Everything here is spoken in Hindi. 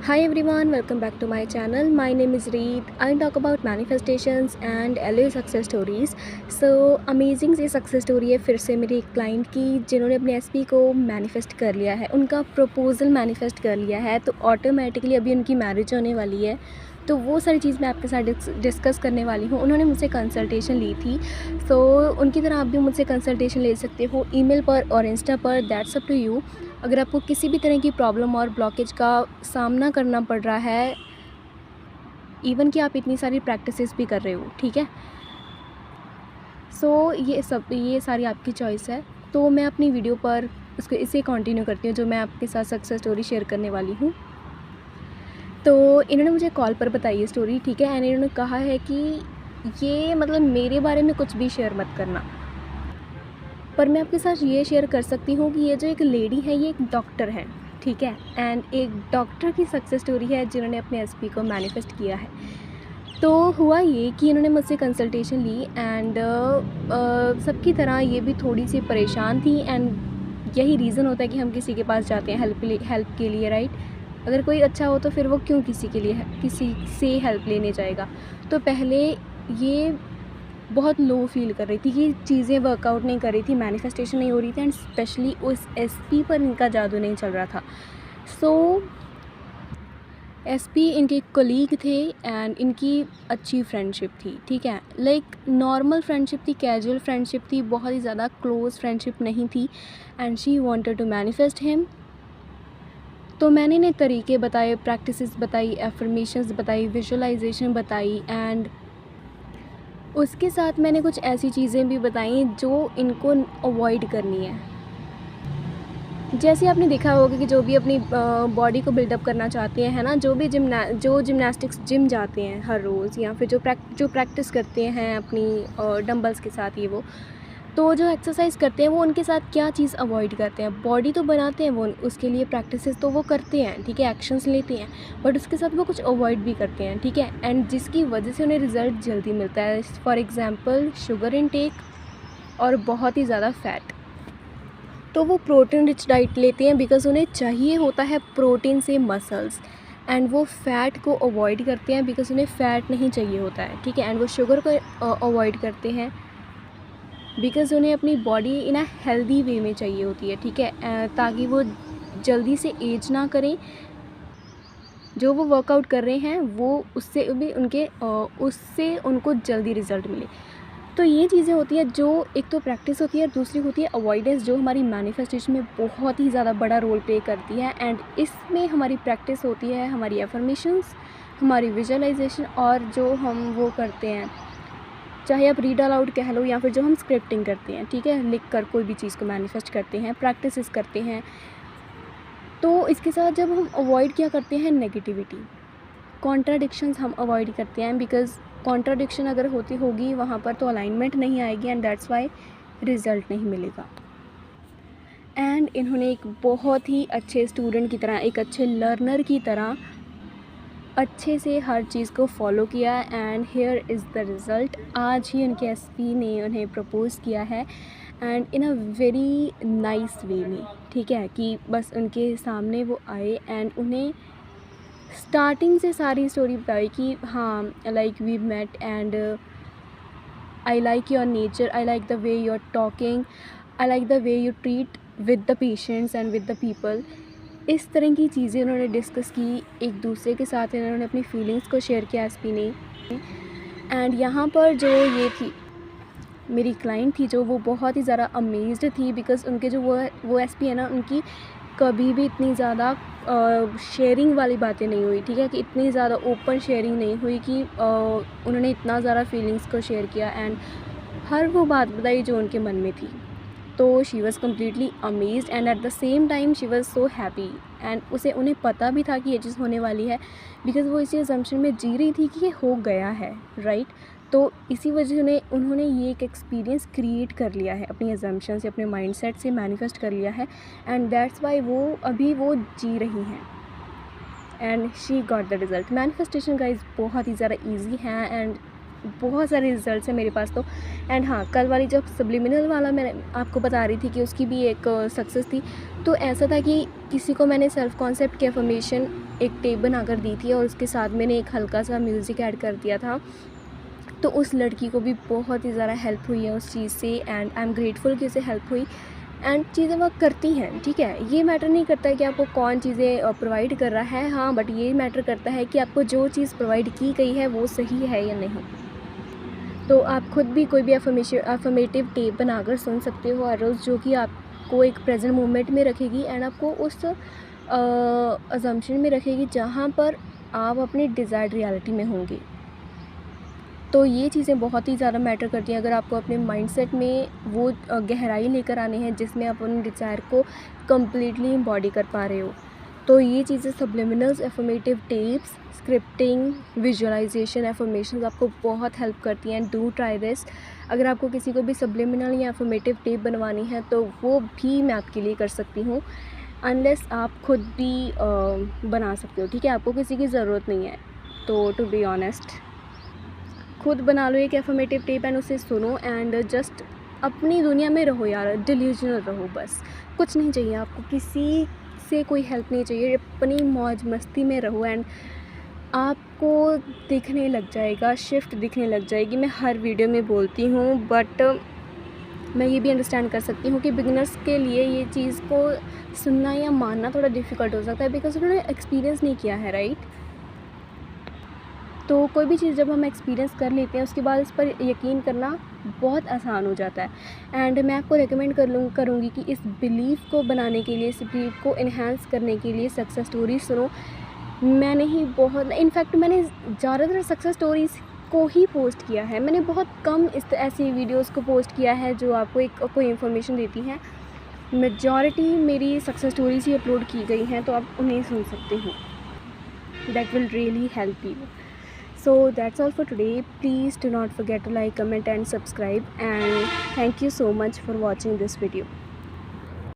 Hi everyone, welcome back to my channel. My name is Reed. I talk about manifestations and LA success stories. So amazing C success story है फिर से मेरी एक क्लाइंट की जिन्होंने अपने एसपी को मैनिफेस्ट कर लिया है, उनका प्रपोजल मैनिफेस्ट कर लिया है, तो ऑटोमेटिकली अभी उनकी मैरिज होने वाली है। तो वो सारी चीज़ मैं आपके साथ डिस्कस करने वाली हूँ। उन्होंने मुझसे कंसल्टेशन ली थी, सो उनकी तरह आप भी मुझसे कंसल्टेशन ले सकते हो ईमेल पर और इंस्टा पर, दैट्स अप टू यू। अगर आपको किसी भी तरह की प्रॉब्लम और ब्लॉकेज का सामना करना पड़ रहा है, इवन कि आप इतनी सारी प्रैक्टिसेस भी कर रहे हो, ठीक है, सो ये सारी आपकी चॉइस है। तो मैं अपनी वीडियो पर इसे कंटिन्यू करती हूँ जो मैं आपके साथ सक्सेस स्टोरी शेयर करने वाली हूँ। तो इन्होंने मुझे कॉल पर बताई है स्टोरी, ठीक है, एंड इन्होंने कहा है कि ये मतलब मेरे बारे में कुछ भी शेयर मत करना, पर मैं आपके साथ ये शेयर कर सकती हूँ कि ये जो एक लेडी है ये एक डॉक्टर है, ठीक है, एंड एक डॉक्टर की सक्सेस स्टोरी है जिन्होंने अपने एसपी को मैनिफेस्ट किया है। तो हुआ ये कि इन्होंने मुझसे कंसल्टेशन ली एंड सबकी तरह ये भी थोड़ी सी परेशान थी, एंड यही रीज़न होता है कि हम किसी के पास जाते हैं हेल्प के लिए, राइट। अगर कोई अच्छा हो तो फिर वो क्यों किसी से हेल्प लेने जाएगा। तो पहले ये बहुत लो फील कर रही थी कि चीज़ें वर्कआउट नहीं कर रही थी, मैनिफेस्टेशन नहीं हो रही थी, एंड स्पेशली उस एसपी पर इनका जादू नहीं चल रहा था। सो एसपी इनके कोलीग थे एंड इनकी अच्छी फ्रेंडशिप थी, ठीक है, लाइक नॉर्मल फ्रेंडशिप थी, कैजुअल फ्रेंडशिप थी, बहुत ही ज़्यादा क्लोज फ्रेंडशिप नहीं थी, and she wanted to manifest him. तो मैंने इन्हें तरीके बताए, प्रैक्टिसेस बताई, एफर्मेशंस बताई, विजुअलाइजेशन बताई, एंड उसके साथ मैंने कुछ ऐसी चीज़ें भी बताई जो इनको अवॉइड करनी है। जैसे आपने देखा होगा कि जो भी अपनी बॉडी को बिल्डअप करना चाहते हैं, है ना, जो भी जिमनास्टिक्स जिम जाते हैं हर रोज़, या फिर जो प्रैक्टिस करते हैं अपनी डंबल्स के साथ, ये वो तो जो एक्सरसाइज करते हैं वो उनके साथ क्या चीज़ अवॉइड करते हैं। बॉडी तो बनाते हैं वो, उसके लिए प्रैक्टिसेस तो वो करते हैं, ठीक है, एक्शंस लेते हैं, बट उसके साथ वो कुछ अवॉइड भी करते हैं, ठीक है, एंड जिसकी वजह से उन्हें रिज़ल्ट जल्दी मिलता है। फॉर एग्ज़ाम्पल शुगर इनटेक और बहुत ही ज़्यादा फ़ैट। तो वो प्रोटीन रिच डाइट लेते हैं बिकॉज़ उन्हें चाहिए होता है प्रोटीन से मसल्स, एंड वो फ़ैट को अवॉइड करते हैं बिकॉज़ उन्हें फ़ैट नहीं चाहिए होता है, ठीक है, एंड वो शुगर को अवॉइड करते हैं बिकॉज़ उन्हें अपनी body in a healthy way में चाहिए होती है, ठीक है, ताकि वो जल्दी से एज ना करें। जो वो वर्कआउट कर रहे हैं वो उससे उनको जल्दी रिज़ल्ट मिले। तो ये चीज़ें होती हैं जो एक तो प्रैक्टिस होती है, दूसरी होती है अवॉइडेंस, जो हमारी मैनिफेस्टेशन में बहुत ही ज़्यादा बड़ा रोल प्ले करती है, एंड इसमें हमारी प्रैक्टिस होती है, हमारी एफर्मेशंस, हमारी विजुअलाइजेशन, और जो हम वो करते हैं, चाहे आप रीड अलाउड कह लो या फिर जो हम स्क्रिप्टिंग करते हैं, ठीक है, लिख कर कोई भी चीज़ को मैनिफेस्ट करते हैं, प्रैक्टिसेस करते हैं। तो इसके साथ जब हम अवॉइड क्या करते हैं, नेगेटिविटी, कॉन्ट्राडिक्शंस हम अवॉइड करते हैं, बिकॉज़ कॉन्ट्राडिक्शन अगर होगी वहाँ पर तो अलाइनमेंट नहीं आएगी, एंड दैट्स वाई रिज़ल्ट नहीं मिलेगा। एंड इन्होंने एक बहुत ही अच्छे स्टूडेंट की तरह, एक अच्छे लर्नर की तरह अच्छे से हर चीज़ को फॉलो किया, and here is the result. आज ही उनके एसपी ने उन्हें प्रपोज़ किया है, and in a very nice way में, ठीक है, कि बस उनके सामने वो आए एंड उन्हें स्टार्टिंग से सारी स्टोरी बताई कि हाँ, like we met and I like your nature, I like the way you are talking, I like the way you treat with the patients and with the people. इस तरह की चीज़ें उन्होंने डिस्कस की एक दूसरे के साथ, इन्होंने अपनी फीलिंग्स को शेयर किया एसपी ने। एंड यहाँ पर जो ये थी मेरी क्लाइंट थी, जो वो बहुत ही ज़्यादा अमेज्ड थी बिकॉज़ उनके जो वो एसपी है ना, उनकी कभी भी इतनी ज़्यादा शेयरिंग वाली बातें नहीं हुई, ठीक है, कि इतनी ज़्यादा ओपन शेयरिंग नहीं हुई कि उन्होंने इतना ज़्यादा फीलिंग्स को शेयर किया एंड हर वो बात बताई जो उनके मन में थी। तो she was completely amazed and at the same time she was so happy, and उन्हें पता भी था कि ये चीज़ होने वाली है बिकॉज़ वो इसी असम्पशन में जी रही थी कि ये हो गया है, राइट। तो इसी वजह से उन्होंने ये एक एक्सपीरियंस क्रिएट कर लिया है, अपनी असम्पशन से, अपने माइंडसेट से मैनिफेस्ट कर लिया है, एंड दैट्स वाई अभी वो जी रही हैं, and she got the result. Manifestation guys बहुत ही ज़्यादा ईजी है, एंड बहुत सारे रिज़ल्ट्स हैं मेरे पास तो। एंड हाँ, कल वाली जब सब्लिमिनल वाला मैं आपको बता रही थी कि उसकी भी एक सक्सेस थी। तो ऐसा था कि किसी को मैंने सेल्फ़ कॉन्सेप्ट की अफ़र्मेशन एक टेप बनाकर दी थी और उसके साथ मैंने एक हल्का सा म्यूज़िक ऐड कर दिया था। तो उस लड़की को भी बहुत ही ज़्यादा हेल्प हुई है उस चीज़ से, एंड आई एम ग्रेटफुल कि उसे हेल्प हुई। एंड चीज़ें वो करती हैं, ठीक है। ये मैटर नहीं करता है कि आपको कौन चीज़ें प्रोवाइड कर रहा है, हाँ, बट ये मैटर करता है कि आपको जो चीज़ प्रोवाइड की गई है वो सही है या नहीं। तो आप खुद भी कोई भी अफर्मेटिव टेप बनाकर सुन सकते हो हर रोज़, जो कि आपको एक प्रेजेंट मोमेंट में रखेगी एंड आपको उस अजम्पशन में रखेगी जहाँ पर आप अपनी डिज़ायर्ड रियलिटी में होंगे। तो ये चीज़ें बहुत ही ज़्यादा मैटर करती हैं अगर आपको अपने माइंडसेट में वो गहराई लेकर आनी है जिसमें आप अपने डिज़ायर को कम्प्लीटली एम्बॉडी कर पा रहे हो। तो ये चीज़ें subliminals, affirmative tapes, scripting, visualization, affirmations आपको बहुत हेल्प करती हैं। Do try this. अगर आपको किसी को भी सब्लिमिनल या एफर्मेटिव टेप बनवानी है तो वो भी मैं आपके लिए कर सकती हूँ, अनलेस आप खुद भी बना सकते हो, ठीक है। आपको किसी की ज़रूरत नहीं है। तो टू बी ऑनेस्ट, खुद बना लो एक एफर्मेटिव टेप एंड उसे सुनो एंड जस्ट अपनी दुनिया में रहो यार, डिल्यूजनल रहो बस। कुछ नहीं चाहिए आपको, किसी से कोई हेल्प नहीं चाहिए, अपनी मौज मस्ती में रहो एंड आपको दिखने लग जाएगा, शिफ्ट दिखने लग जाएगी। मैं हर वीडियो में बोलती हूँ, बट मैं ये भी अंडरस्टैंड कर सकती हूँ कि बिगिनर्स के लिए ये चीज़ को सुनना या मानना थोड़ा डिफ़िकल्ट हो सकता है, बिकॉज उन्होंने एक्सपीरियंस नहीं किया है, राइट। तो कोई भी चीज़ जब हम एक्सपीरियंस कर लेते हैं उसके बाद उस पर यकीन करना बहुत आसान हो जाता है। एंड मैं आपको रिकमेंड करूँगी कि इस बिलीव को बनाने के लिए, इस बिलीव को इन्हांस करने के लिए सक्सेस स्टोरी सुनो। मैंने ही बहुत, इनफैक्ट मैंने ज़्यादातर सक्सेस स्टोरीज़ को ही पोस्ट किया है। मैंने बहुत कम ऐसी वीडियोज़ को पोस्ट किया है जो आपको एक कोई इन्फॉर्मेशन देती हैं। मेजॉरिटी मेरी सक्सेस स्टोरीज़ ही अपलोड की गई हैं, तो आप उन्हें सुन सकते हो। That will really help you. So that's all for today. Please do not forget to like, comment and subscribe, and thank you so much for watching this video.